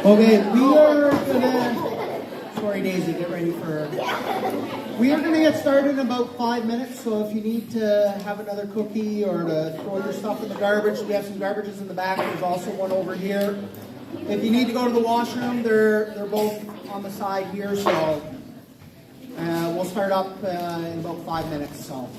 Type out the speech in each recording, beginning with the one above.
Okay, we are gonna. Sorry, Daisy, get ready for. We are gonna get started in about 5 minutes. So if you need to have another cookie or to throw your stuff in the garbage, we have some garbages in the back. There's also one over here. If you need to go to the washroom, they're both on the side here. So we'll start up in about 5 minutes. So.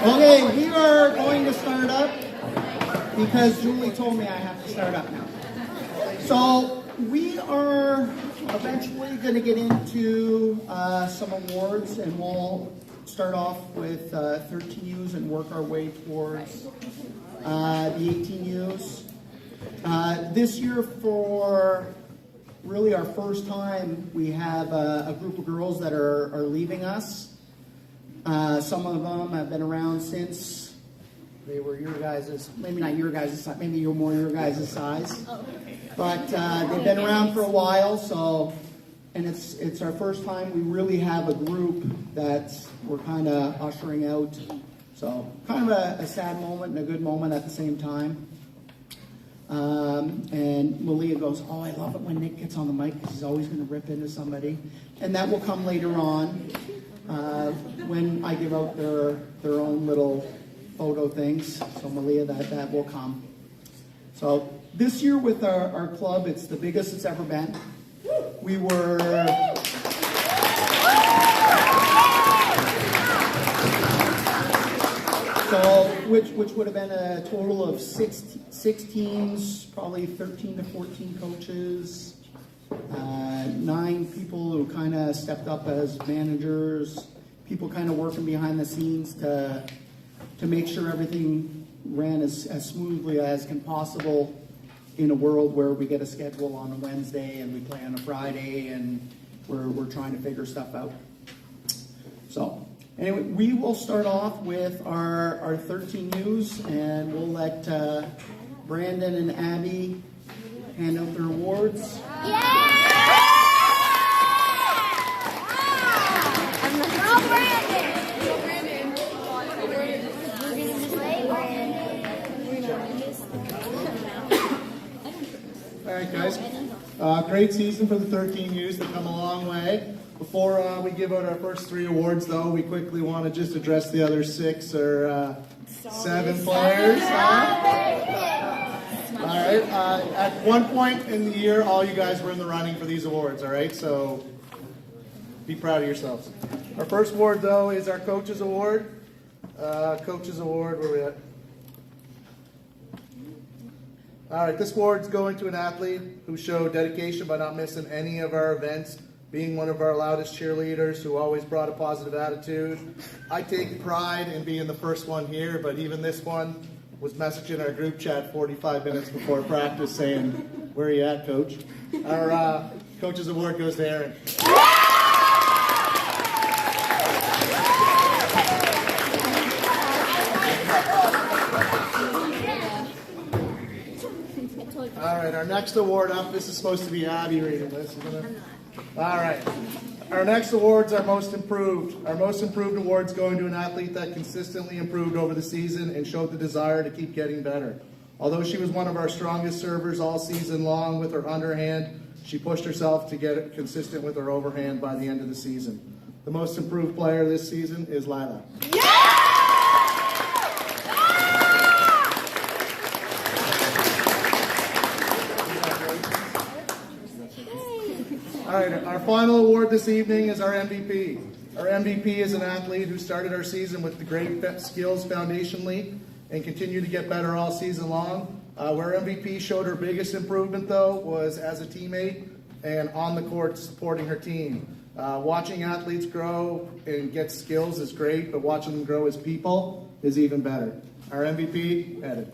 Okay, we are going to start up because Julie told me I have to start up now. So we are eventually going to get into some awards, and we'll start off with 13Us and work our way towards the 18Us. This year, for really our first time, we have a group of girls that are leaving us. Some of them have been around since they were your guys', maybe not your guys' size, maybe you're more your guys' size. But they've been around for a while, so, and it's our first time we really have a group that we're kind of ushering out. So kind of a sad moment and a good moment at the same time. And Malia goes, oh, I love it when Nick gets on the mic because he's always going to rip into somebody. And that will come later on when I give out their own little photo things. So Malia, that will come. So this year with our club, it's the biggest it's ever been. We were... So, which would have been a total of six teams, probably 13 to 14 coaches, 9 people who kind of stepped up as managers, people kind of working behind the scenes to make sure everything ran as smoothly as can possible in a world where we get a schedule on a Wednesday and we play on a Friday and we're trying to figure stuff out. So. Anyway, we will start off with our 13Us, and we'll let Brandon and Abby hand out their awards. Yeah! Go Brandon! Go Brandon! We're going to play Brandon. All right, guys. Great season for the 13Us. They've come a long way. Before we give out our first 3 awards, though, we quickly want to just address the other 6 or 7 players. All right. At one point in the year, all you guys were in the running for these awards. All right. So be proud of yourselves. Our first award, though, is our Coaches Award. Coaches Award. Where are we at? All right. This award's going to an athlete who showed dedication by not missing any of our events, being one of our loudest cheerleaders who always brought a positive attitude. I take pride in being the first one here, but even this one was messaging our group chat 45 minutes before practice saying, where are you at, coach? Our Coaches Award goes to Aaron. All right, our next award up, this is supposed to be Abby reading this, isn't it? All right. Our next award's our most improved. Our most improved award's going to an athlete that consistently improved over the season and showed the desire to keep getting better. Although she was one of our strongest servers all season long with her underhand, she pushed herself to get it consistent with her overhand by the end of the season. The most improved player this season is Lila. All right, our final award this evening is our MVP. Our MVP is an athlete who started our season with the great skills foundationally and continued to get better all season long. Where MVP showed her biggest improvement, though, was as a teammate and on the court supporting her team. Watching athletes grow and get skills is great, but watching them grow as people is even better. Our MVP, Ed.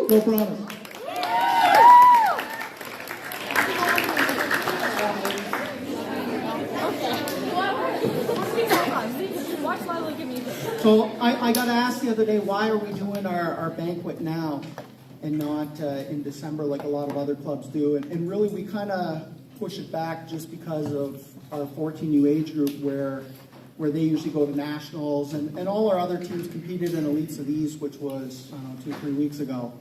Go Piranhas. So I got asked the other day, why are we doing our banquet now and not in December like a lot of other clubs do? And really we kind of push it back just because of our 14U age group where they usually go to nationals, and all our other teams competed in Elites of These, which was, I don't know, 2-3 weeks ago.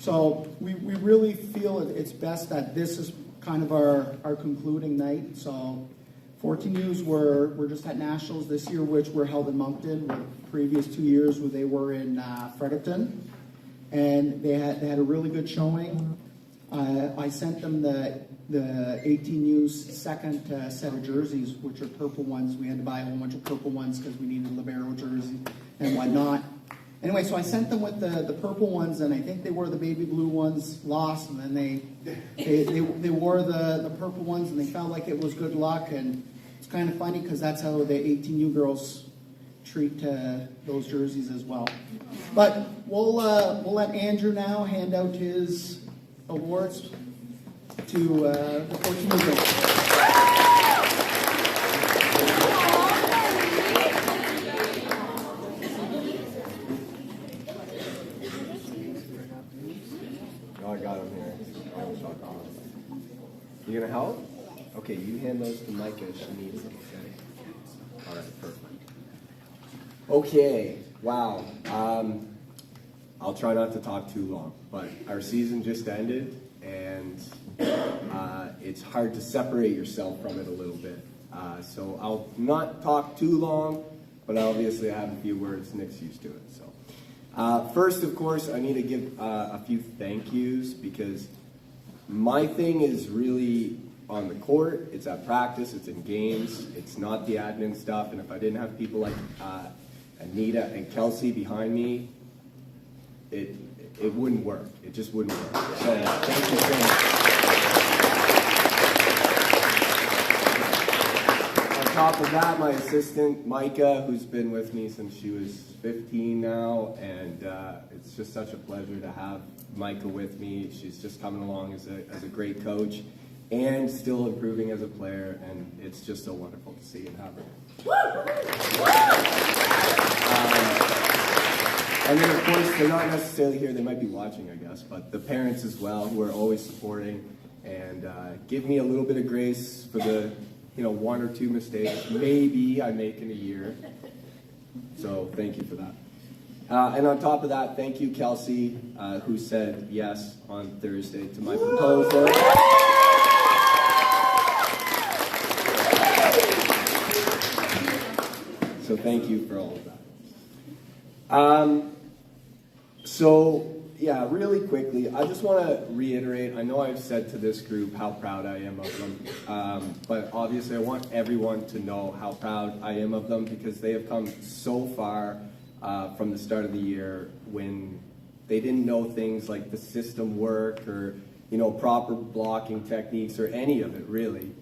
So we really feel it's best that this is kind of our concluding night. So 14Us were just at nationals this year, which were held in Moncton. The previous 2 years where they were in Fredericton, and they had a really good showing. I sent them the the 18U's second set of jerseys, which are purple ones. We had to buy a whole bunch of purple ones because we needed a libero jersey and whatnot. Anyway, so I sent them with the purple ones, and I think they wore the baby blue ones, lost, and then they wore the purple ones, and they felt like it was good luck. And it's kind of funny because that's how the 18U girls treat those jerseys as well. But we'll let Andrew now hand out his awards to the 14U girls. I got him here. You gonna help? Okay, you hand those to Micah. She needs them. Okay. All right, perfect. Okay. Wow. I'll try not to talk too long, but our season just ended, and it's hard to separate yourself from it a little bit. So I'll not talk too long, but obviously I have a few words. Nick's used to it, so. First, of course, I need to give a few thank yous because my thing is really on the court, it's at practice, it's in games, it's not the admin stuff, and if I didn't have people like Anita and Kelsey behind me, it wouldn't work. It just wouldn't work. So thank you so much. On top of that, my assistant, Micah, who's been with me since she was 15 now, and it's just such a pleasure to have Micah with me. She's just coming along as a great coach and still improving as a player, and it's just so wonderful to see and have her. And then, of course, they're not necessarily here. They might be watching, I guess, but the parents as well, who are always supporting and give me a little bit of grace for the one or two mistakes maybe I make in a year. So thank you for that. And on top of that, thank you, Kelsey, who said yes on Thursday to my proposal. So thank you for all of that. So yeah, really quickly, I just want to reiterate, I know I've said to this group how proud I am of them, but obviously I want everyone to know how proud I am of them because they have come so far from the start of the year when they didn't know things like the system work or proper blocking techniques or any of it really.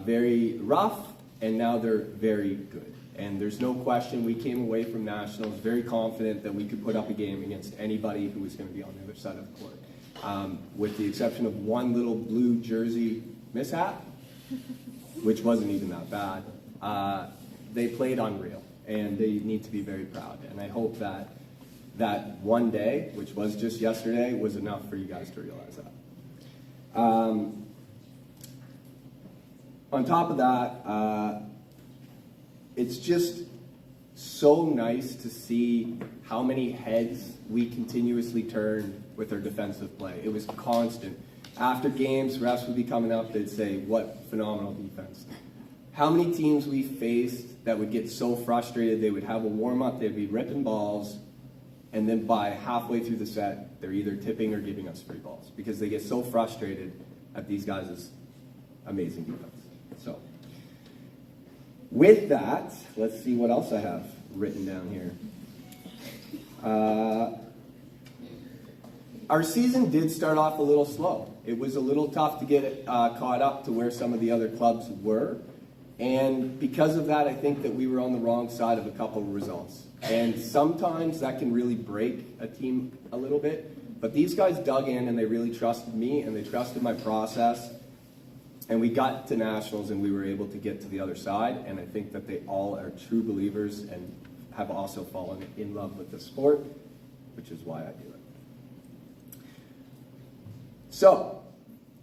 Very rough, and now they're very good. And there's no question we came away from Nationals very confident that we could put up a game against anybody who was going to be on the other side of the court. With the exception of one little blue jersey mishap, which wasn't even that bad. They played unreal, and they need to be very proud. And I hope that that one day, which was just yesterday, was enough for you guys to realize that. On top of that, it's just so nice to see how many heads we continuously turned with our defensive play. It was constant. After games, refs would be coming up, they'd say, what phenomenal defense. How many teams we faced that would get so frustrated, they would have a warm-up, they'd be ripping balls, and then by halfway through the set, they're either tipping or giving us free balls because they get so frustrated at these guys' amazing defense. So, with that, let's see what else I have written down here. Our season did start off a little slow. It was a little tough to get caught up to where some of the other clubs were. And because of that, I think that we were on the wrong side of a couple of results. And sometimes that can really break a team a little bit. But these guys dug in and they really trusted me and they trusted my process. And we got to Nationals and we were able to get to the other side. And I think that they all are true believers and have also fallen in love with the sport, which is why I do it. So,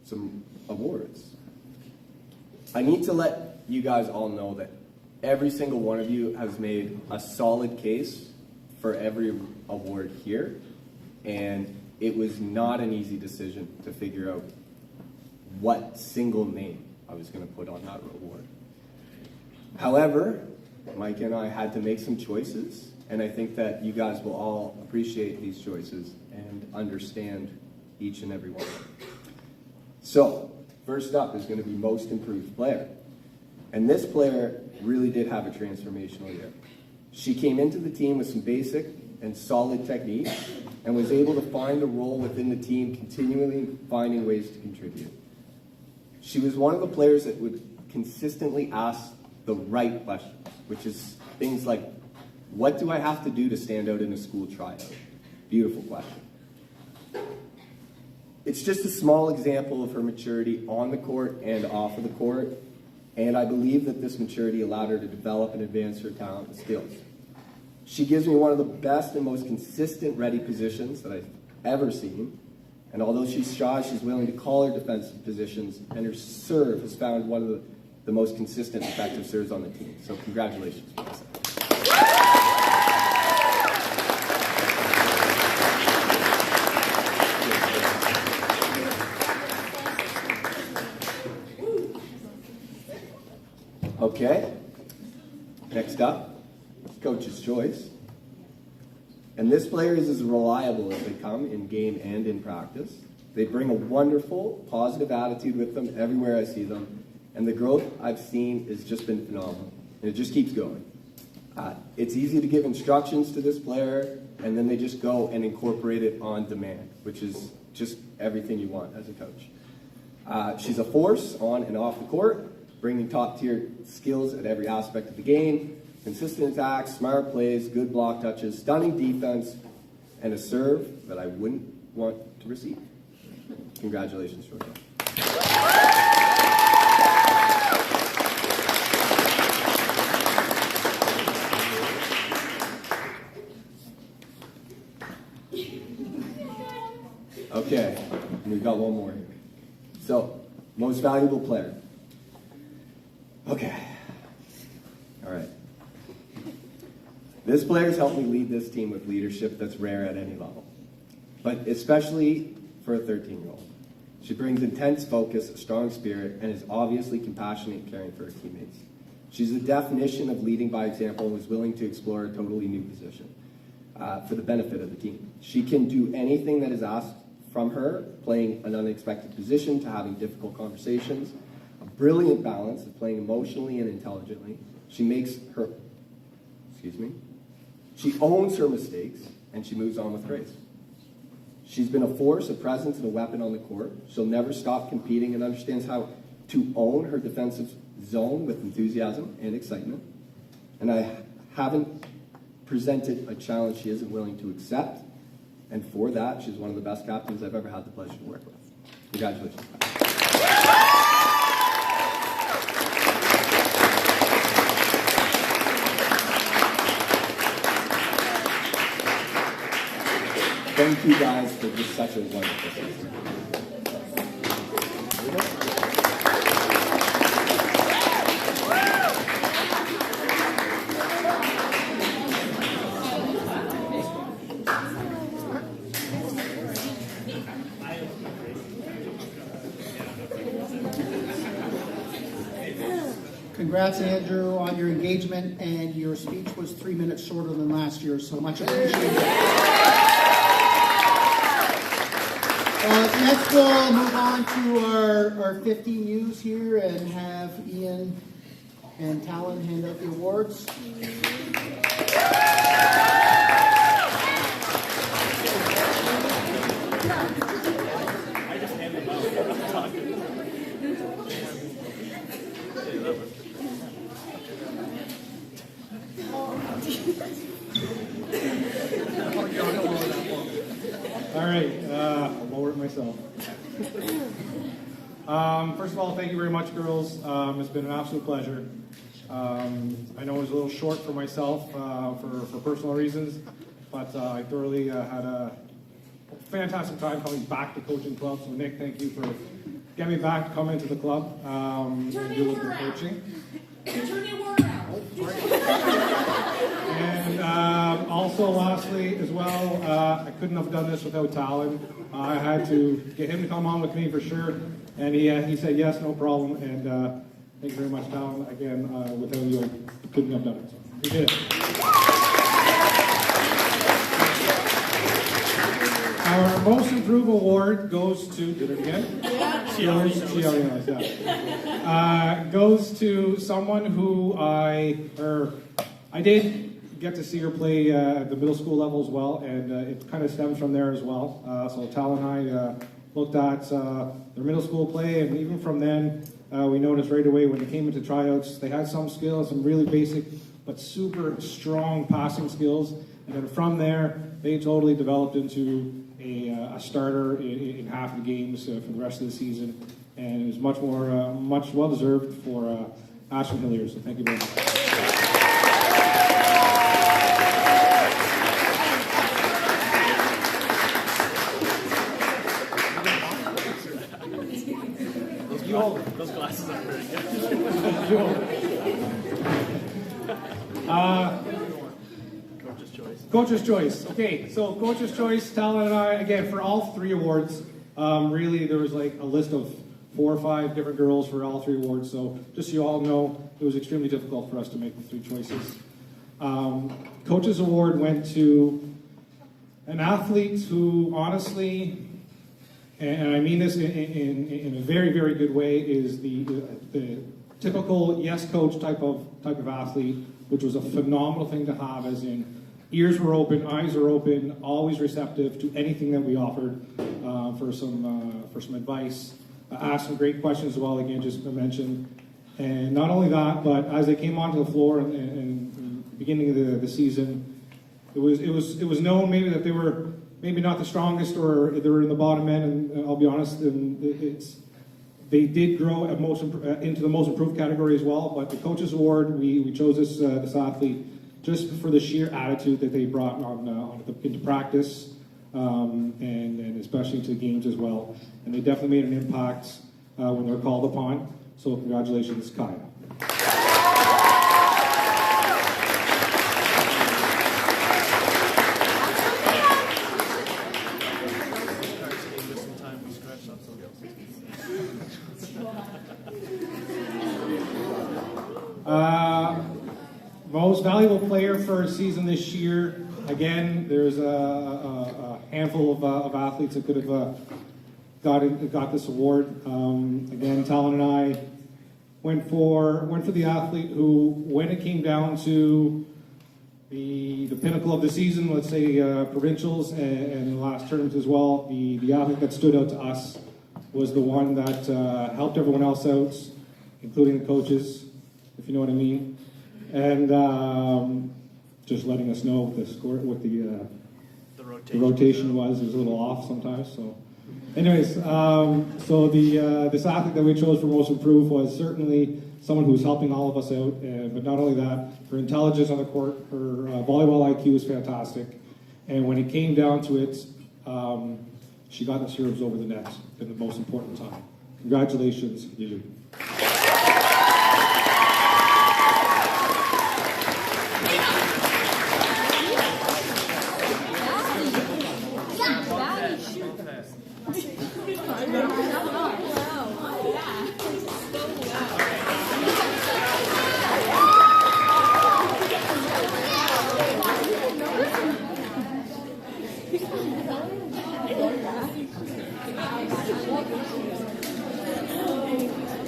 some awards. I need to let you guys all know that every single one of you has made a solid case for every award here. And it was not an easy decision to figure out what single name I was going to put on that award. However, Mike and I had to make some choices, and I think that you guys will all appreciate these choices and understand each and every one of them. So, First up is going to be most improved player. And this player really did have a transformational year. She came into the team with some basic and solid technique and was able to find a role within the team, continually finding ways to contribute. She was one of the players that would consistently ask the right questions, which is things like, what do I have to do to stand out in a school tryout? Beautiful question. It's just a small example of her maturity on the court and off of the court, and I believe that this maturity allowed her to develop and advance her talent and skills. She gives me one of the best and most consistent ready positions that I've ever seen, and although she's shy, she's willing to call her defensive positions, and her serve has found one of the most consistent effective serves on the team. So congratulations, Melissa. Okay, next up, coach's choice. And this player is as reliable as they come in game and in practice. They bring a wonderful, positive attitude with them everywhere I see them. And the growth I've seen has just been phenomenal. And it just keeps going. It's easy to give instructions to this player, and then they just go and incorporate it on demand, which is just everything you want as a coach. She's a force on and off the court, bringing top-tier skills at every aspect of the game, consistent attacks, smart plays, good block touches, stunning defense, and a serve that I wouldn't want to receive. Congratulations, Georgia. Okay, we've got one more here. So, most valuable player. Okay. All right. This player has helped me lead this team with leadership that's rare at any level, but especially for a 13-year-old. She brings intense focus, a strong spirit, and is obviously compassionate and caring for her teammates. She's the definition of leading by example and was willing to explore a totally new position for the benefit of the team. She can do anything that is asked from her, playing an unexpected position to having difficult conversations, a brilliant balance of playing emotionally and intelligently. She owns her mistakes, and she moves on with grace. She's been a force, a presence, and a weapon on the court. She'll never stop competing and understands how to own her defensive zone with enthusiasm and excitement. And I haven't presented a challenge she isn't willing to accept. And for that, she's one of the best captains I've ever had the pleasure to work with. Congratulations. Thank you guys for just such a wonderful season. Congrats, Andrew, on your engagement, and your speech was 3 minutes shorter than last year, so much appreciated. Next, we'll move on to our 15 U's here and have Ian and Talon hand out the awards. All right, I'll lower it myself. First of all, thank you very much, girls. It's been an absolute pleasure. I know it was a little short for myself for personal reasons, but I thoroughly had a fantastic time coming back to coaching club. So Nick, thank you for getting me back to come into the club and do a little bit of coaching. Turn the award out. And also, lastly, as well, I couldn't have done this without Talon. I had to get him to come on with me for sure, and he said yes, no problem. And thank you very much, Talon. Again, without you, I couldn't have done it. So we did it. Our most improved award goes to, did it again? Goes to someone who I did get to see her play at the middle school level as well, and it kind of stems from there as well. So Tal and I looked at their middle school play, and even from then, we noticed right away when they came into tryouts, they had some skills, some really basic but super strong passing skills, and then from there, they totally developed into a starter in half of the games for the rest of the season, and it was much well deserved for Ashton Hillier. So thank you very much. You hold it. Those glasses are pretty good. Coach's choice. Coach's choice. Okay, so Coach's choice, Talon and I, again, for all 3 awards, really there was like a list of 4 or 5 different girls for all 3 awards. So just so you all know, it was extremely difficult for us to make the 3 choices. Coach's award went to an athlete who honestly, and I mean this in a very, very good way, is the typical yes coach type of athlete, which was a phenomenal thing to have, as in ears were open, eyes were open, always receptive to anything that we offered for some advice. Asked some great questions as well, again, just mentioned. And not only that, but as they came onto the floor in the beginning of the season, it was known maybe that they were maybe not the strongest, or they were in the bottom end, and I'll be honest, they did grow into the most improved category as well. But the Coaches Award, we chose this athlete just for the sheer attitude that they brought into practice, and especially into the games as well. And they definitely made an impact when they were called upon. So congratulations, Kaya. Most valuable player for a season this year. Again, there's a handful of athletes that could have got this award. Again, Talon and I went for the athlete who, when it came down to the pinnacle of the season, let's say provincials and the last tournaments as well, the athlete that stood out to us was the one that helped everyone else out, including the coaches, if you know what I mean. And just letting us know what the score, what the rotation was a little off sometimes. So, anyways, so this athlete that we chose for most improved was certainly someone who was helping all of us out. But not only that, her intelligence on the court, her volleyball IQ was fantastic. And when it came down to it, she got the serves over the net at the most important time. Congratulations, Lily.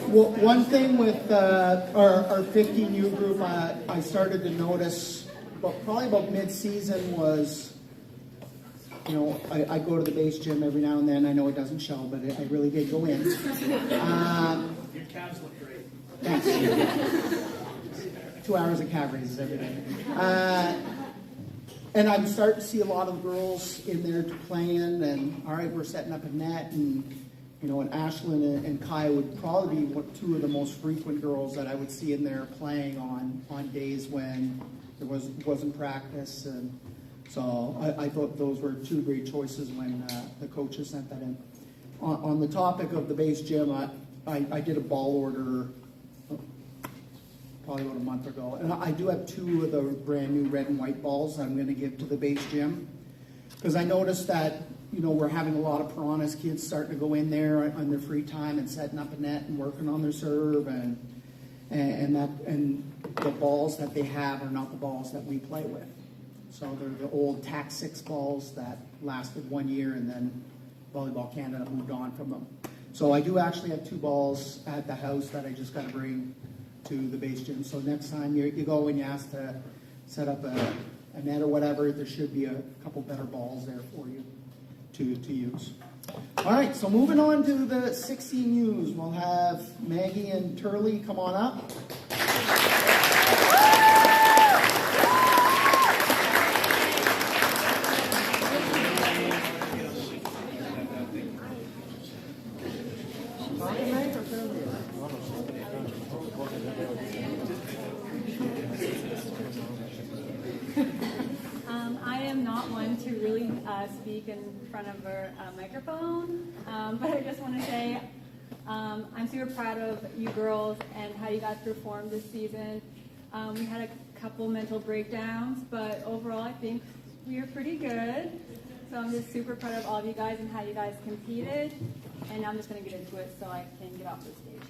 Well, one thing with our 15U group, I started to notice, probably about mid-season was, you know, I go to the base gym every now and then. I know it doesn't show, but I really did go in. Your calves look great. Thanks. 2 hours of calf raises every day. And I'm starting to see a lot of girls in there playing, and all right, we're setting up a net, and you know, and Ashlyn and Kaya would probably be 2 of the most frequent girls that I would see in there playing on days when there wasn't practice, and so I thought those were 2 great choices when the coaches sent that in. On the topic of the base gym, I did a ball order probably about a month ago, and I do have 2 of the brand new red and white balls I'm going to give to the base gym, because I noticed that, you know, we're having a lot of Piranhas kids starting to go in there on their free time and setting up a net and working on their serve, and the balls that they have are not the balls that we play with. So they're the old TAC 6 balls that lasted 1 year, and then Volleyball Canada moved on from them. So I do actually have 2 balls at the house that I just got to bring to the base gym. So next time you go and you ask to set up a net or whatever, there should be a couple better balls there for you to use. All right, so moving on to the 16Us, we'll have Maggie and Turley come on up. I am not one to really speak in front of a microphone, but I just want to say I'm super proud of you girls and how you guys performed this season. We had a couple mental breakdowns, but overall I think we were pretty good. So I'm just super proud of all of you guys and how you guys competed. And now I'm just going to get into it so I can get off the stage.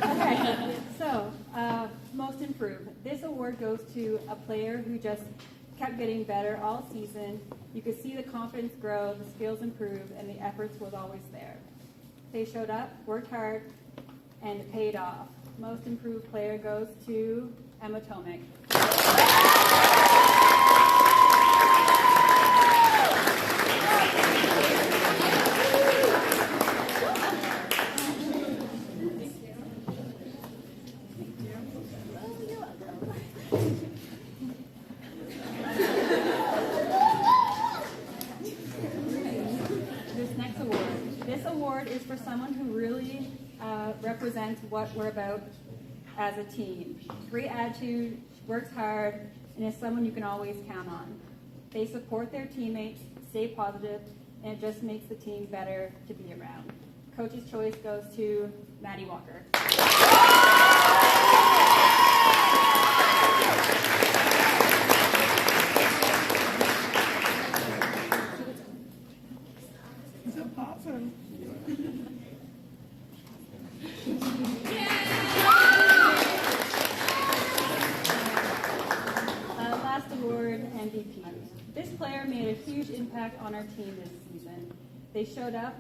Okay, so most improved. This award goes to a player who just kept getting better all season. You could see the confidence grow, the skills improve, and the efforts was always there. They showed up, worked hard, and it paid off. Most improved player goes to Emma Tomic. This award is for someone who really represents what we're about as a team. Great attitude, works hard, and is someone you can always count on. They support their teammates, stay positive, and it just makes the team better to be around. Coach's choice goes to Maddie Walker. Last award, MVP. This player made a huge impact on our team this season. They showed up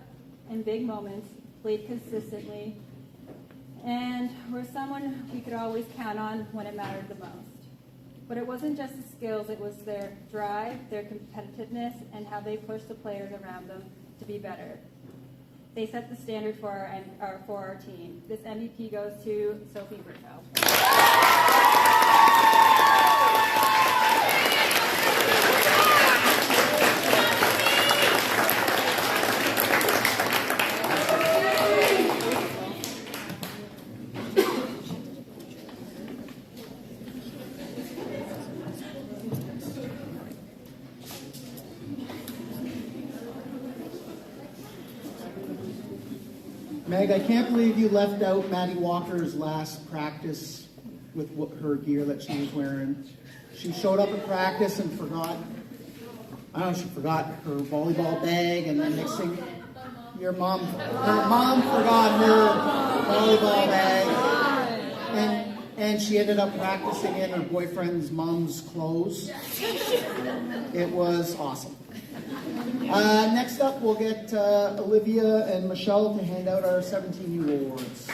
in big moments, played consistently, and were someone we could always count on when it mattered the most. But it wasn't just the skills, it was their drive, their competitiveness, and how they pushed the players around them to be better. They set the standard for our team. This MVP goes to Sophie Brickhouse. Meg, I can't believe you left out Maddie Walker's last practice with her gear that she was wearing. She showed up at practice and forgot, I don't know, she forgot her volleyball bag, and then next thing, her mom forgot her volleyball bag, and she ended up practicing in her boyfriend's mom's clothes. It was awesome. Next up, we'll get Olivia and Michelle to hand out our 17U awards.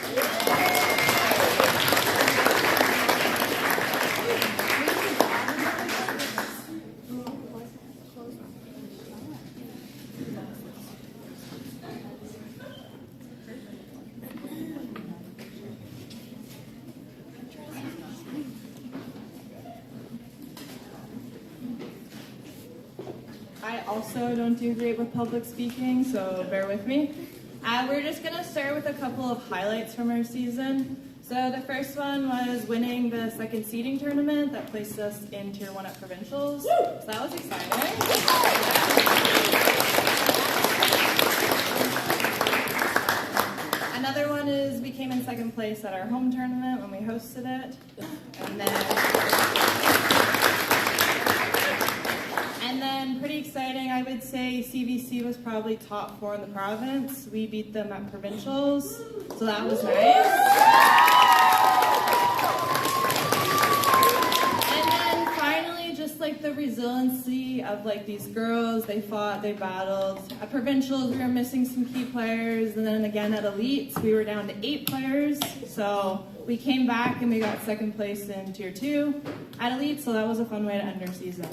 I also don't do great with public speaking, so bear with me. We're just going to start with a couple of highlights from our season. So the first one was winning the second seeding tournament that placed us in Tier 1 at Provincials. So that was exciting. Another one is we came in second place at our home tournament when we hosted it. And then pretty exciting, I would say CVC was probably top 4 in the province. We beat them at Provincials, so that was nice. And then finally, just like like the resiliency of like these girls. They fought, they battled. At provincials, we were missing some key players, and then again at elites, we were down to 8 players. So we came back and we got second place in tier 2 at elite. So that was a fun way to end our season.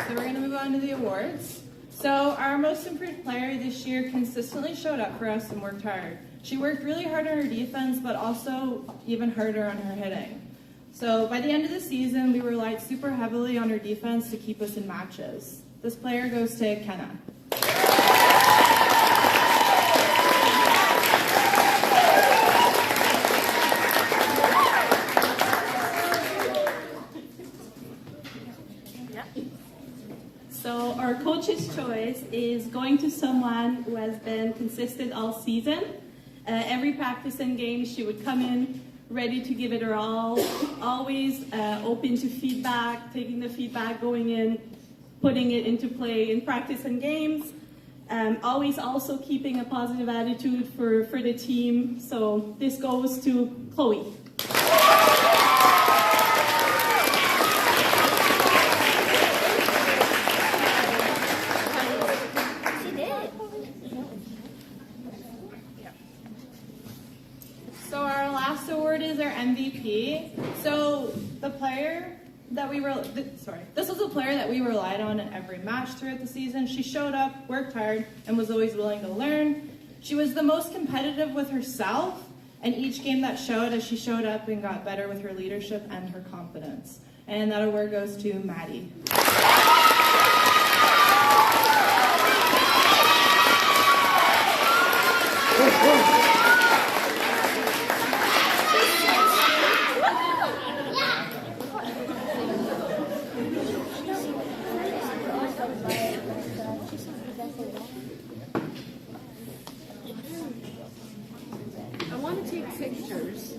So we're gonna move on to the awards. So our most improved player this year consistently showed up for us and worked hard. She worked really hard on her defense, but also even harder on her hitting. So by the end of the season, we relied super heavily on her defense to keep us in matches. This player goes to Kenna. So our coach's choice is going to someone who has been consistent all season. Every practice and game, she would come in ready to give it her all, always open to feedback, taking the feedback, going in, putting it into play in practice and games. Always also keeping a positive attitude for the team. So this goes to Chloe. So our last award is our MVP. So the player that this was a player that we relied on in every match throughout the season. She showed up, worked hard, and was always willing to learn. She was the most competitive with herself, and each game that showed as she showed up and got better with her leadership and her confidence. And that award goes to Maddie. I want to take pictures.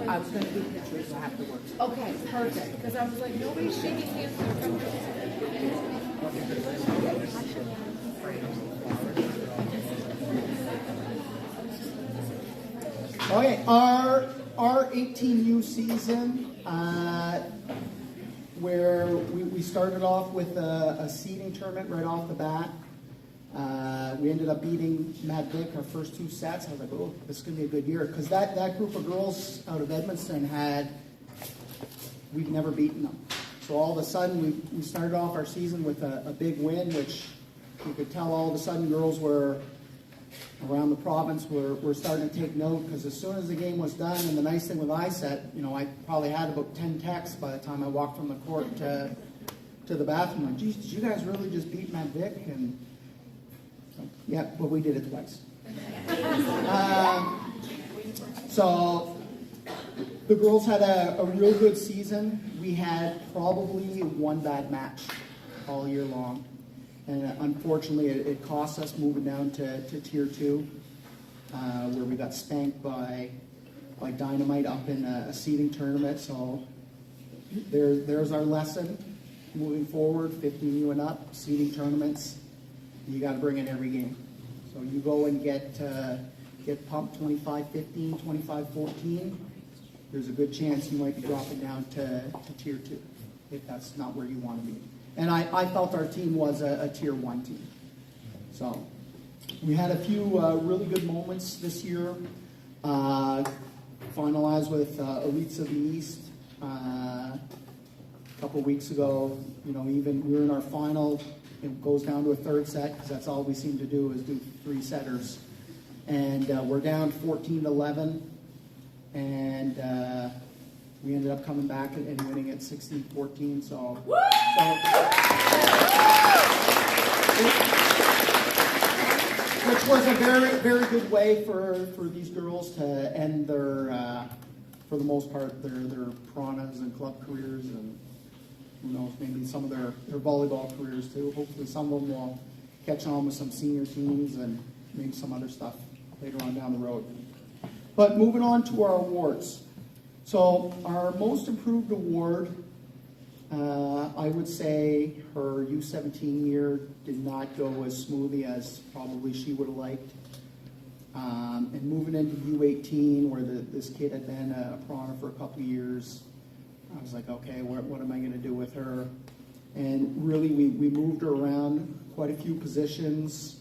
I was going to do pictures afterwards. Okay, perfect. Because I was like, nobody's shaking hands. Okay, our 18U season, where we started off with a seeding tournament right off the bat. We ended up beating Mad Vic our first 2 sets. I was like, oh, this is going to be a good year. Because that group of girls out of Edmonton we'd never beaten them. So all of a sudden, we started off our season with a big win, which you could tell all of a sudden girls were around the province were starting to take note, because as soon as the game was done, and the nice thing with ISET, I probably had about 10 texts by the time I walked from the court to the bathroom. Like, geez, did you guys really just beat Mad Vic? And yeah, but we did it twice. So the girls had a real good season. We had probably 1 bad match all year long. And unfortunately, it cost us moving down to tier 2, where we got spanked by Dynamite up in a seeding tournament. So there's our lesson moving forward. 15U and up, seeding tournaments. You got to bring in every game. So you go and get pumped 25-15, 25-14. There's a good chance you might be dropping down to tier 2 if that's not where you want to be. And I felt our team was a tier 1 team. So we had a few really good moments this year. Finalized with Elites of the East a couple weeks ago. Even we were in our final. It goes down to a 3rd set, because that's all we seem to do is do 3 setters. And we're down 14-11. And we ended up coming back and winning at 16-14. Which was a very, very good way for these girls to end their, for the most part, their Piranhas and club careers, and who knows, maybe some of their volleyball careers too. Hopefully some of them will catch on with some senior teams and maybe some other stuff later on down the road. But moving on to our awards. So our most improved award, I would say her U17 year did not go as smoothly as probably she would have liked. And moving into U18, where this kid had been a Piranha for a couple of years, I was like, okay, what am I going to do with her? And really, we moved her around quite a few positions.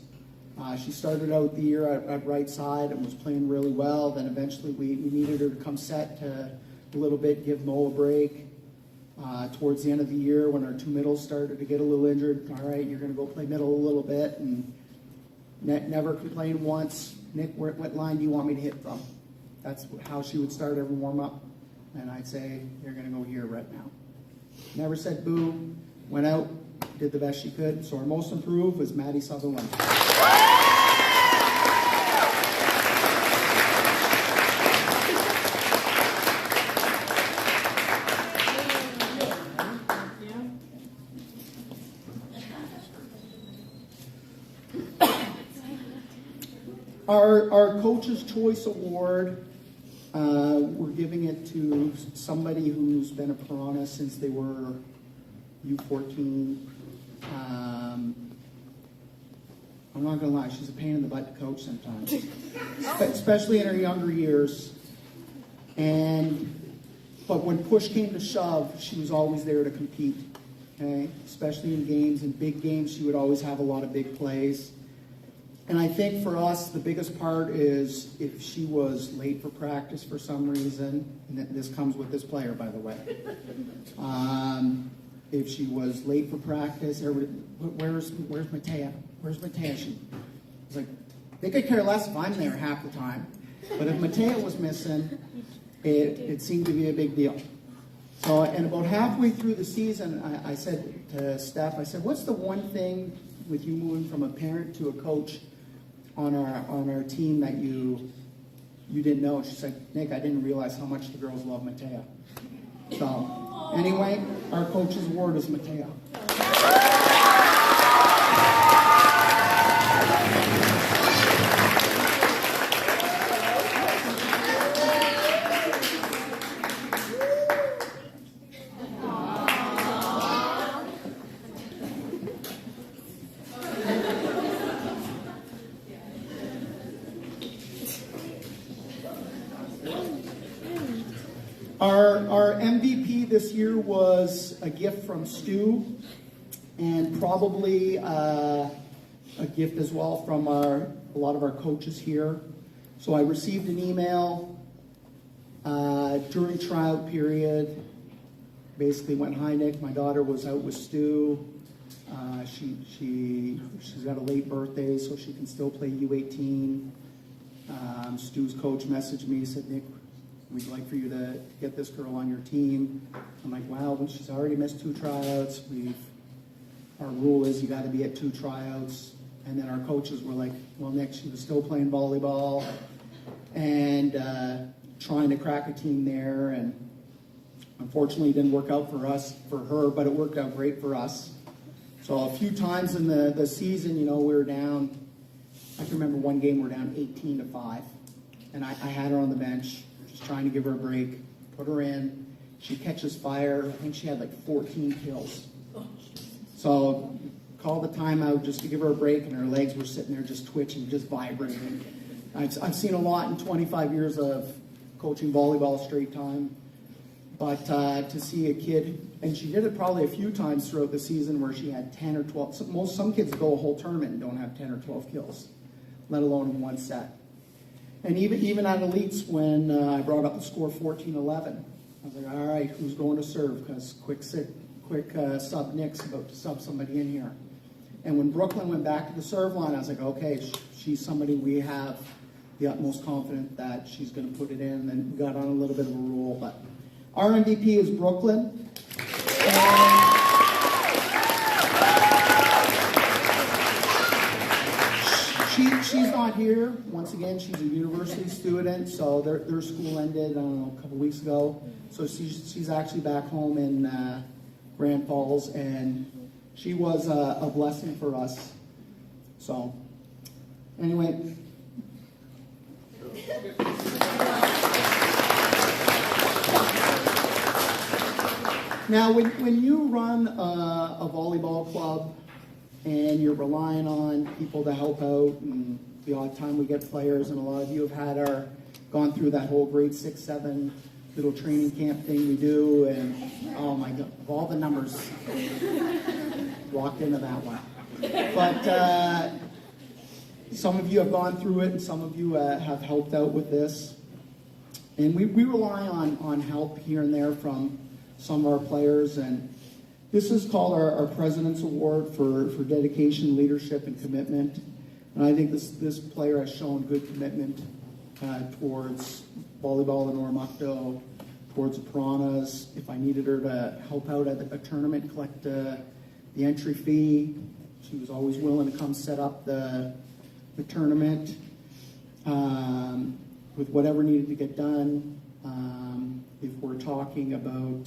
She started out the year at right side and was playing really well. Then eventually we needed her to come set to a little bit, give Mo a break. Towards the end of the year, when our two middles started to get a little injured, all right, you're going to go play middle a little bit. And never complained once. Nick, what line do you want me to hit from? That's how she would start every warm-up. And I'd say, you're going to go here right now. Never said boo. Went out, did the best she could. So our most improved was Maddie Sutherland. Our Coach's Choice Award, we're giving it to somebody who's been a Piranha since they were U14. I'm not going to lie, she's a pain in the butt to coach sometimes, especially in her younger years. But when push came to shove, she was always there to compete, okay? Especially in games, in big games, she would always have a lot of big plays. And I think for us, the biggest part is if she was late for practice for some reason, and this comes with this player, by the way. If she was late for practice, where's Matea? Where's Matea? She was like, they could care less if I'm there half the time. But if Matea was missing, it seemed to be a big deal. So, and about halfway through the season, I said to Steph, I said, what's the one thing with you moving from a parent to a coach on our team that you didn't know? She said, Nick, I didn't realize how much the girls love Matea. So anyway, our coach's award is Matea. Our MVP this year was a gift from Stu, and probably a gift as well from a lot of our coaches here. So I received an email during tryout period. Basically went, hi Nick, my daughter was out with Stu. She's got a late birthday, so she can still play U18. Stu's coach messaged me, said, Nick, we'd like for you to get this girl on your team. I'm like, wow, when she's already missed 2 tryouts. Our rule is you got to be at 2 tryouts. And then our coaches were like, well, Nick, she was still playing volleyball and trying to crack a team there. And unfortunately, it didn't work out for her, but it worked out great for us. So a few times in the season, we were down. I can remember one game we were down 18-5, and I had her on the bench, just trying to give her a break, put her in. She catches fire. I think she had like 14 kills. So called the timeout just to give her a break, and her legs were sitting there just twitching, just vibrating. I've seen a lot in 25 years of coaching volleyball straight time. But to see a kid, and she did it probably a few times throughout the season where she had 10 or 12. Some kids go a whole tournament and don't have 10 or 12 kills, let alone in one set. And even at Elites, when I brought up the score 14-11, I was like, all right, who's going to serve? Because quick sub Nick's about to sub somebody in here. And when Brooklyn went back to the serve line, I was like, okay, she's somebody we have the utmost confidence that she's going to put it in. And then we got on a little bit of a rule, but our MVP is Brooklyn. She's not here. Once again, she's a university student, so their school ended, I don't know, a couple weeks ago. So she's actually back home in Grand Falls, and she was a blessing for us. So, anyway. Now, when you run a volleyball club and you're relying on people to help out and the odd time we get players, and a lot of you have gone through that whole grade 6, 7 little training camp thing we do, and oh my God, of all the numbers, walked into that one. But some of you have gone through it, and some of you have helped out with this. And we rely on help here and there from some of our players, and this is called our President's Award for dedication, leadership, and commitment. And I think this player has shown good commitment towards volleyball in Oromocto, towards the Piranhas. If I needed her to help out at a tournament, collect the entry fee, she was always willing to come set up the tournament with whatever needed to get done. If we're talking about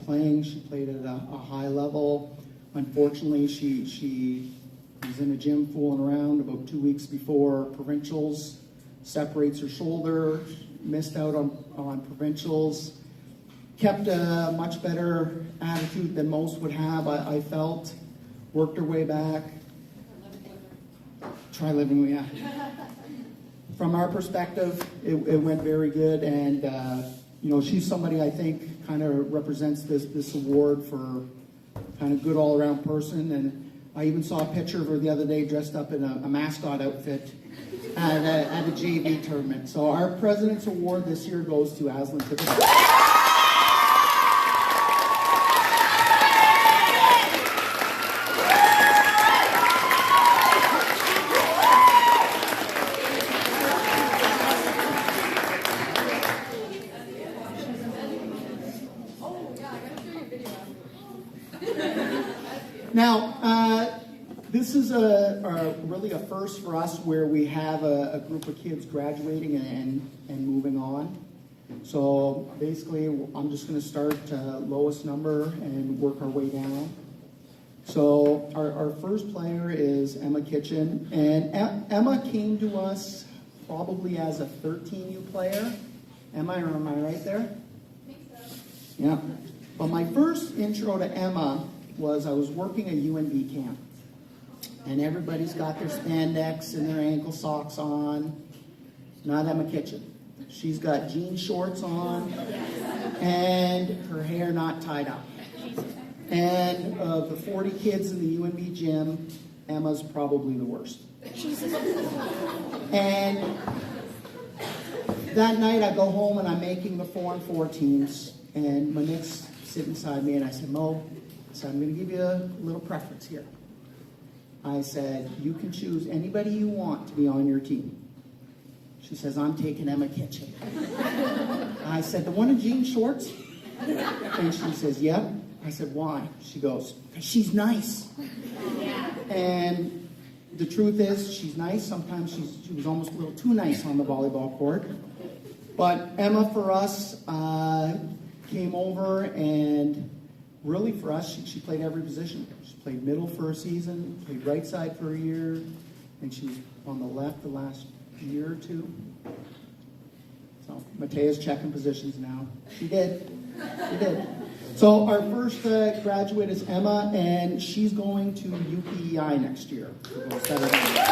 playing, she played at a high level. Unfortunately, she was in a gym fooling around about 2 weeks before provincials, separates her shoulder, missed out on provincials, kept a much better attitude than most would have, I felt, worked her way back. Try living, yeah. From our perspective, it went very good, and she's somebody I think kind of represents this award for kind of good all-around person. And I even saw a picture of her the other day dressed up in a mascot outfit at a JV tournament. So our President's Award this year goes to Aslan Tippett. Now, this is really a first for us where we have a group of kids graduating and moving on. So basically, I'm just going to start lowest number and work our way down. So our first player is Emma Kitchen, and Emma came to us probably as a 13U player. Am I right there? I think so. Yeah. But my first intro to Emma was I was working a UNB camp, and everybody's got their spandex and their ankle socks on. Not Emma Kitchen. She's got jean shorts on and her hair not tied up. And of the 40 kids in the UNB gym, Emma's probably the worst. And that night I go home and I'm making the 4-on-4 teams, and Monique's sitting beside me, and I said, Mo, so I'm going to give you a little preference here. I said, you can choose anybody you want to be on your team. She says, I'm taking Emma Kitchen. I said, the one in jean shorts? And she says, yep. I said, why? She goes, because she's nice. And the truth is, she's nice. Sometimes she was almost a little too nice on the volleyball court. But Emma, for us, came over, and really for us, she played every position. She played middle for a season, played right side for a year, and she was on the left the last year or two. So Matea's checking positions now. She did. So our first graduate is Emma, and she's going to UPEI next year. So we'll set her down.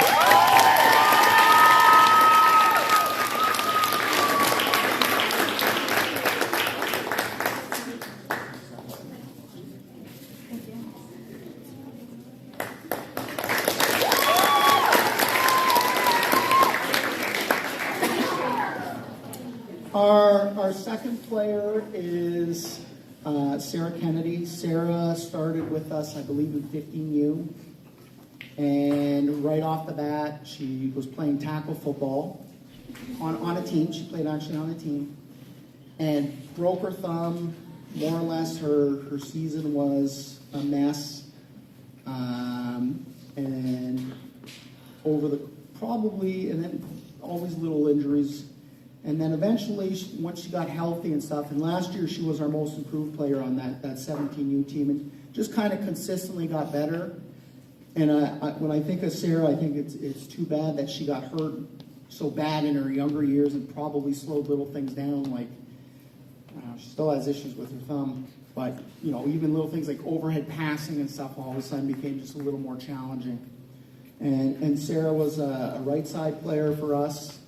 Our second player is Sarah Kennedy. Sarah started with us, I believe, in 15U. And right off the bat, she was playing tackle football on a team. She played actually on a team. And broke her thumb. More or less, her season was a mess. And over the and then always little injuries. And then eventually, once she got healthy and stuff, and last year she was our most improved player on that 17U team, and just kind of consistently got better. And when I think of Sarah, I think it's too bad that she got hurt so bad in her younger years and probably slowed little things down. Like, she still has issues with her thumb, but even little things like overhead passing and stuff all of a sudden became just a little more challenging. And Sarah was a right side player for us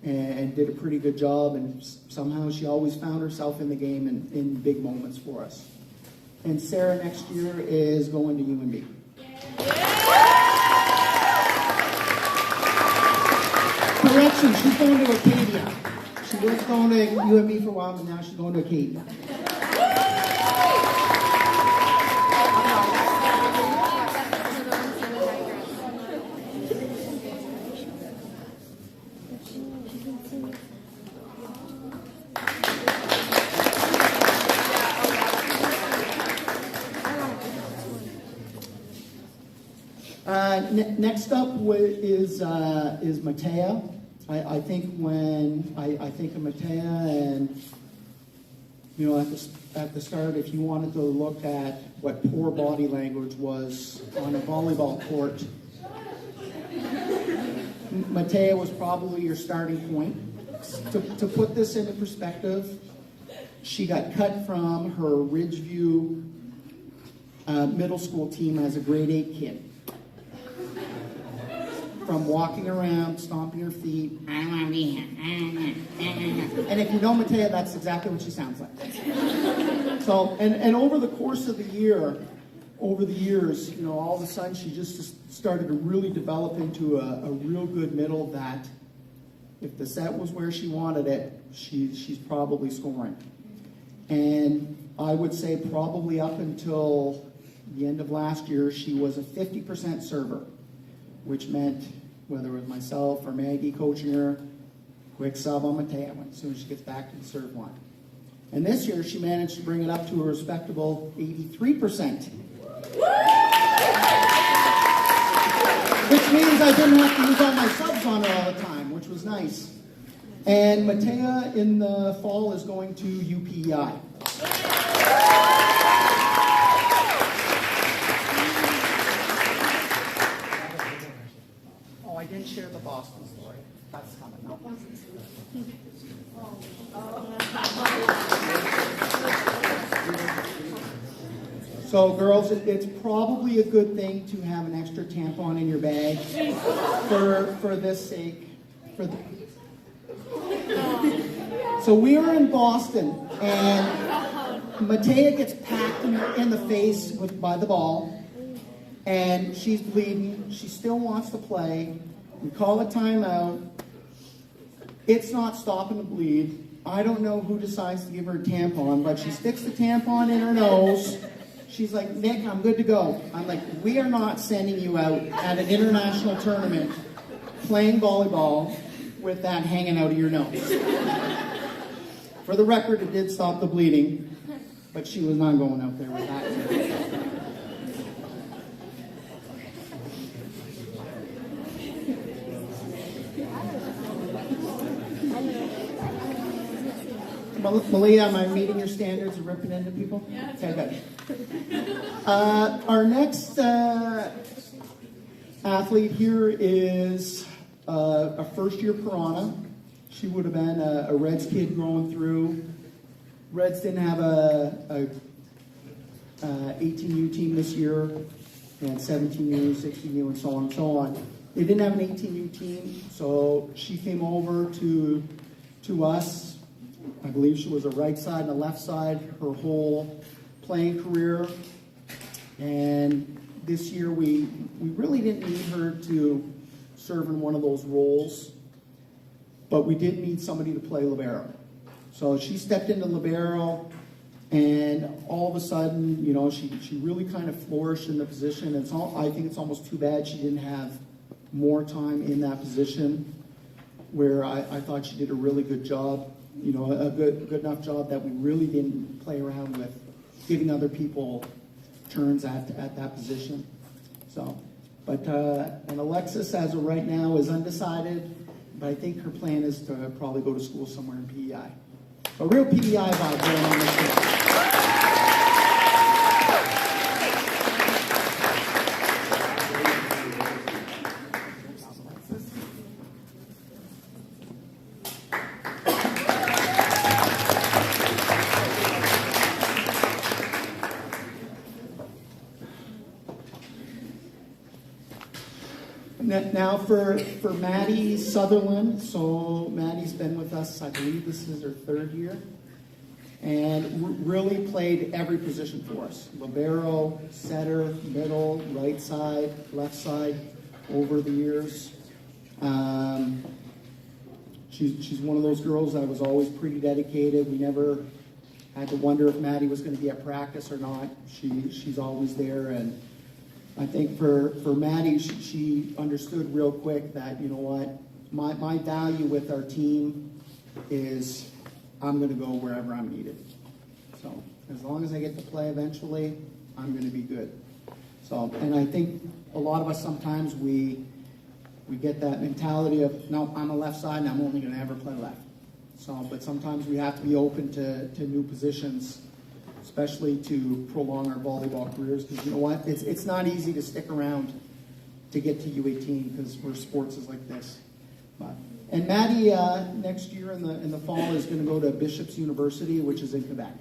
and did a pretty good job. And somehow she always found herself in the game in big moments for us. And Sarah next year is going to UNB. Correction, she's going to Acadia. She was going to UNB for a while, but now she's going to Acadia. Next up is Matea. I think when I think of Matea, and you know, at the start, if you wanted to look at what poor body language was on a volleyball court, Matea was probably your starting point. To put this into perspective, she got cut from her Ridgeview middle school team as a grade 8 kid. From walking around, stomping her feet, and if you know Matea, that's exactly what she sounds like. So, and over the course of the year, over the years, you know, all of a sudden she just started to really develop into a real good middle that if the set was where she wanted it, she's probably scoring. And I would say probably up until the end of last year, she was a 50% server, which meant whether it was myself or Maggie coaching her, quick sub on Matea as soon as she gets back to the serve line. And this year, she managed to bring it up to a respectable 83%. Which means I didn't have to use all my subs on her all the time, which was nice. And Matea in the fall is going to UPEI. Oh, I didn't share the Boston story. That's coming up. So, girls, it's probably a good thing to have an extra tampon in your bag for this sake. So we were in Boston, and Matea gets packed in the face by the ball, and she's bleeding. She still wants to play. We call a timeout. It's not stopping the bleed. I don't know who decides to give her a tampon, but she sticks the tampon in her nose. She's like, Nick, I'm good to go. I'm like, we are not sending you out at an international tournament playing volleyball with that hanging out of your nose. For the record, it did stop the bleeding, but she was not going out there with that. Malia, am I meeting your standards of ripping into people? Yeah. Okay, good. Our next athlete here is a first-year Piranha. She would have been a Reds kid growing through. Reds didn't have a 18U team this year, and 17U, 16U, and so on and so on. They didn't have an 18U team, so she came over to us. I believe she was a right side and a left side her whole playing career. And this year we really didn't need her to serve in one of those roles, but we did need somebody to play libero. So she stepped into libero, and all of a sudden, you know, she really kind of flourished in the position. I think it's almost too bad she didn't have more time in that position, where I thought she did a really good job. You know, a good enough job that we really didn't play around with giving other people turns at that position. So, but and Alexis, as of right now, is undecided, but I think her plan is to probably go to school somewhere in PEI. A real PEI vibe going on this year. Now for Maddie Sutherland. So Maddie's been with us, I believe this is her 3rd year. And really played every position for us. Libero, setter, middle, right side, left side over the years. She's one of those girls that was always pretty dedicated. We never had to wonder if Maddie was going to be at practice or not. She's always there. And I think for Maddie, she understood real quick that, you know what, my value with our team is I'm going to go wherever I'm needed. So as long as I get to play eventually, I'm going to be good. So, and I think a lot of us sometimes we get that mentality of, no, I'm a left side and I'm only going to ever play left. So, but sometimes we have to be open to new positions, especially to prolong our volleyball careers, because you know what, it's not easy to stick around to get to U18 because we're sports is like this. But, and Maddie, next year in the fall is going to go to Bishop's University, which is in Quebec.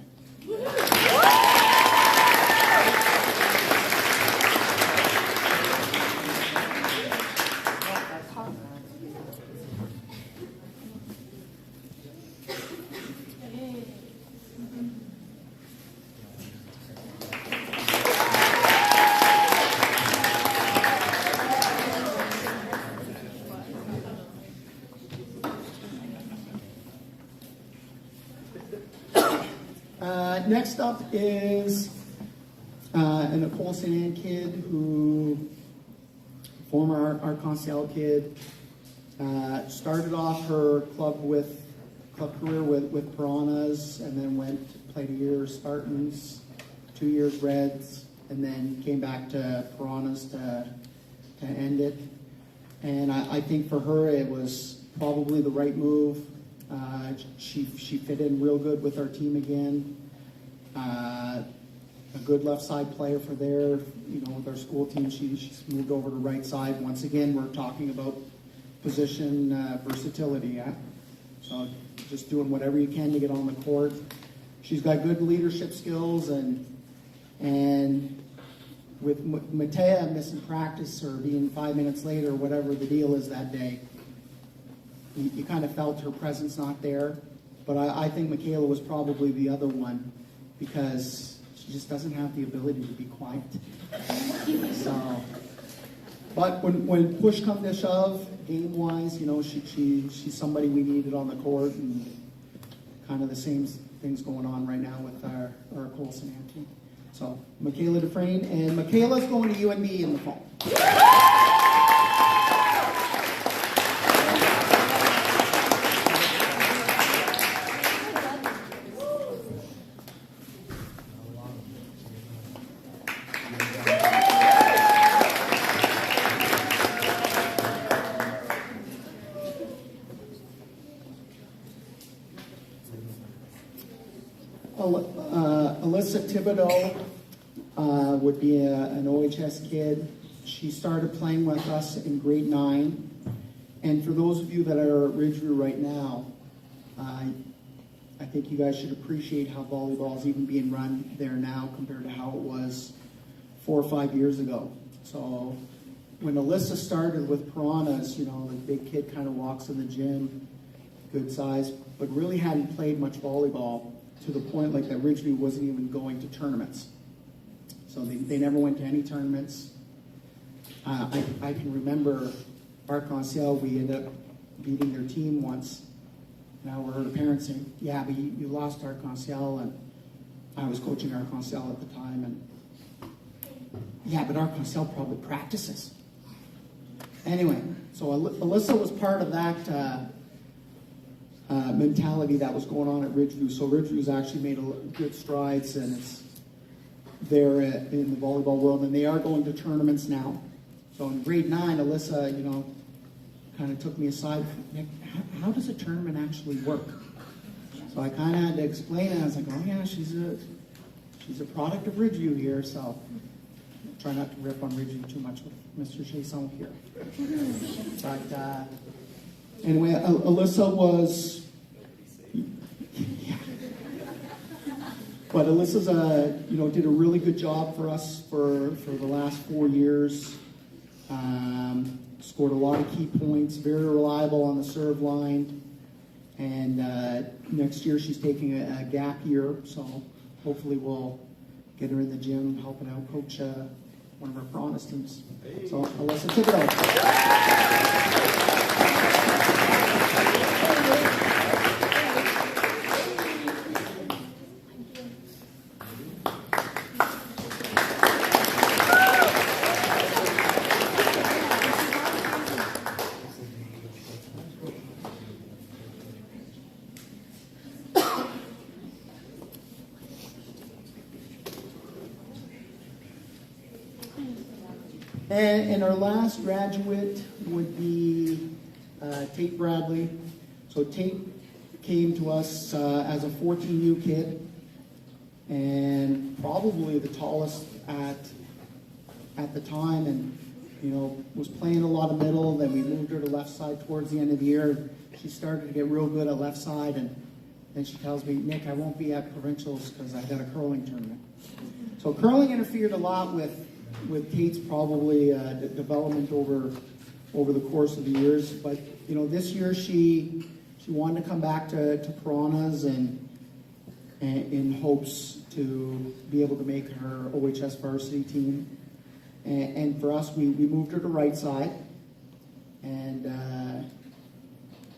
Next up is a Nicole St. Anne kid who, former Arc-en-Ciel kid, started off her club career with Piranhas, and then played a year Spartans, 2 years Reds, and then came back to Piranhas to end it. And I think for her it was probably the right move. She fit in real good with our team again. A good left side player for there, with our school team. She's moved over to right side. Once again, we're talking about position versatility, yeah? So just doing whatever you can to get on the court. She's got good leadership skills, and with Matea missing practice or being 5 minutes late or whatever the deal is that day, you kind of felt her presence not there. But I think Michaela was probably the other one, because she just doesn't have the ability to be quiet. So, but when push comes to shove, game-wise, she's somebody we needed on the court, and kind of the same things going on right now with our Cole St. Anne team. So, Michaela Dufresne, and Michaela's going to UNB in the fall. Alyssa Thibodeau would be an OHS kid. She started playing with us in grade 9. And for those of you that are at Ridgeview right now, I think you guys should appreciate how volleyball is even being run there now compared to how it was 4 or 5 years ago. So when Alyssa started with Piranhas, the big kid kind of walks in the gym, good size, but really hadn't played much volleyball, to the point like that Ridgeview wasn't even going to tournaments. So they never went to any tournaments. I can remember Arc-en-Ciel, we ended up beating their team once. And I overheard a parent saying, yeah, but you lost Arc-en-Ciel, and I was coaching Arc-en-Ciel at the time, and yeah, but Arc-en-Ciel probably practices. Anyway, so Alyssa was part of that mentality that was going on at Ridgeview. So Ridgeview's actually made good strides, and it's there in the volleyball world, and they are going to tournaments now. So in grade 9, Alyssa, kind of took me aside. Nick, how does a tournament actually work? So I kind of had to explain it. I was like, oh yeah, she's a product of Ridgeview here. So try not to rip on Ridgeview too much with Mr. Chasson here. But anyway, Alyssa was, yeah. But Alyssa's did a really good job for us for the last 4 years. Scored a lot of key points, very reliable on the serve line. And next year she's taking a gap year, so hopefully we'll get her in the gym helping out coach one of our Piranhas teams. So Alyssa, take it out. And our last graduate would be Tate Bradley. So Tate came to us as a 14U kid, and probably the tallest at the time, and was playing a lot of middle. Then we moved her to left side towards the end of the year. She started to get real good at left side, and then she tells me, Nick, I won't be at provincials because I got a curling tournament. So curling interfered a lot with Tate's probably development over the course of the years. But this year she wanted to come back to Piranhas and in hopes to be able to make her OHS varsity team. And for us, we moved her to right side, and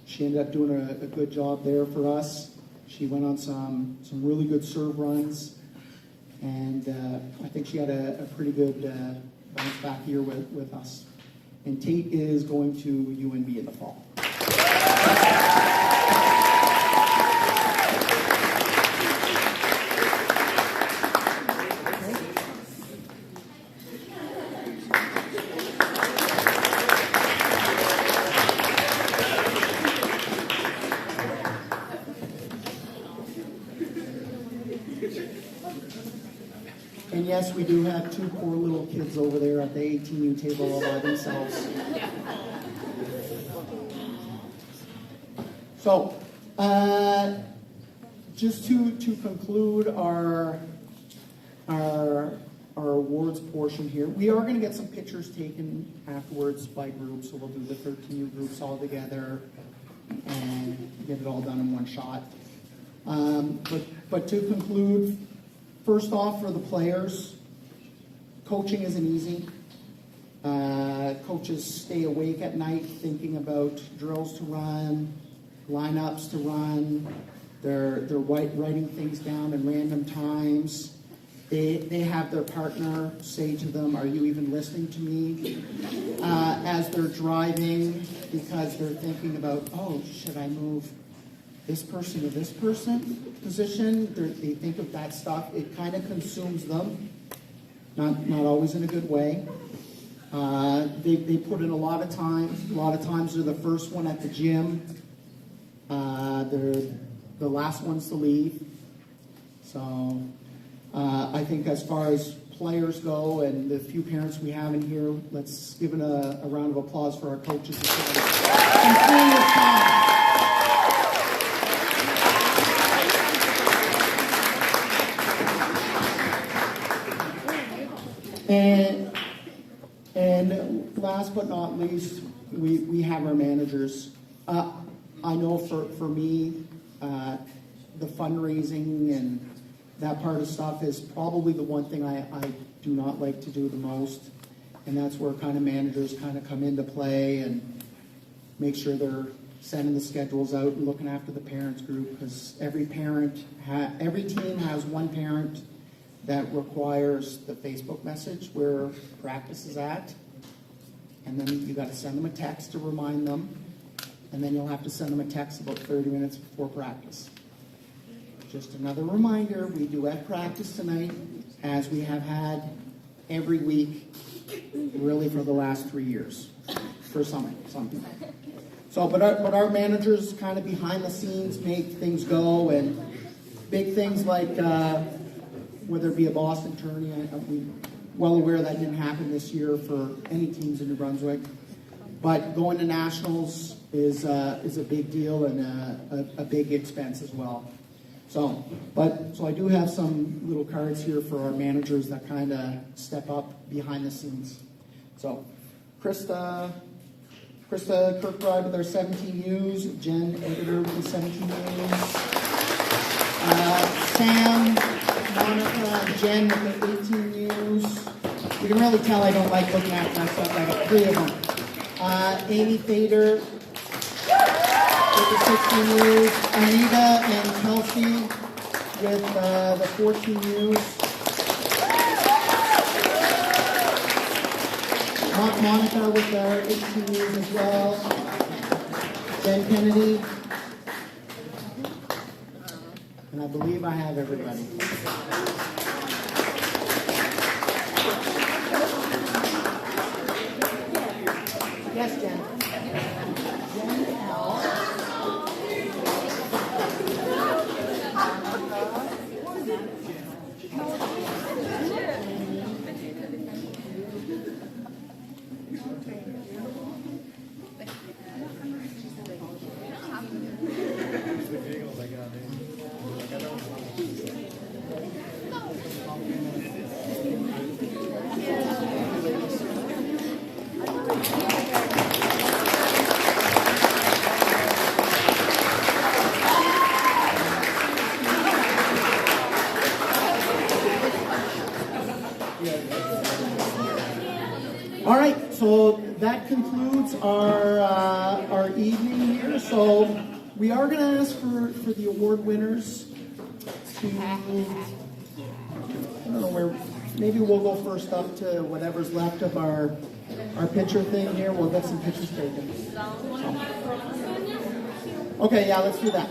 she ended up doing a good job there for us. She went on some really good serve runs. And I think she had a pretty good bounce back year with us. And Tate is going to UNB in the fall. And yes, we do have two poor little kids over there at the 18U table all by themselves. So, just to conclude our awards portion here, we are going to get some pictures taken afterwards by groups. So we'll do the 13U groups all together and get it all done in one shot. But to conclude, first off, for the players, coaching isn't easy. Coaches stay awake at night thinking about drills to run, lineups to run. They're writing things down in random times. They have their partner say to them, "Are you even listening to me?" As they're driving, because they're thinking about, "Oh, should I move this person to this person position?" They think of that stuff. It kind of consumes them, not always in a good way. They put in a lot of time. A lot of times they're the first one at the gym. They're the last ones to leave. So I think as far as players go and the few parents we have in here, let's give it a round of applause for our coaches. And last but not least, we have our managers. I know for me, the fundraising and that part of stuff is probably the one thing I do not like to do the most. And that's where kind of managers kind of come into play and make sure they're sending the schedules out and looking after the parents group, because every team has one parent that requires the Facebook message where practice is at. And then you got to send them a text to remind them. And then you'll have to send them a text about 30 minutes before practice. Just another reminder, we do have practice tonight, as we have had every week, really for the last 3 years, for some people. So, but our managers kind of behind the scenes make things go, and big things like whether it be a Boston tourney, we're well aware that didn't happen this year for any teams in New Brunswick, but going to nationals is a big deal and a big expense as well. So I do have some little cards here for our managers that kind of step up behind the scenes. So Krista Kirkbride with our 17 U's, Jen Editor with the 17 U's, Sam, Monica, and Jen with the 18 U's. You can really tell I don't like looking after myself. I got 3 of them. Amy Fader with the 16 U's, Anita and Kelsey with the 14 U's. Monica with our 18 U's as well. Jen Kennedy. And I believe I have everybody. Yes, Jen. Jen L. All right, so that concludes our evening here. So we are going to ask for the award winners to, I don't know where, maybe we'll go first up to whatever's left of our picture thing here. We'll get some pictures taken. Okay, yeah, let's do that.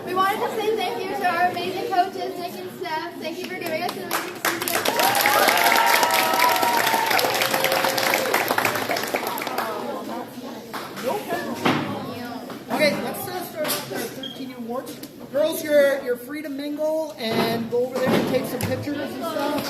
We wanted to say thank you to our amazing coaches, Nick and Steph. Thank you for giving us an amazing season. Okay, let's start with our 13 awards. Girls, you're free to mingle and go over there and take some pictures and stuff.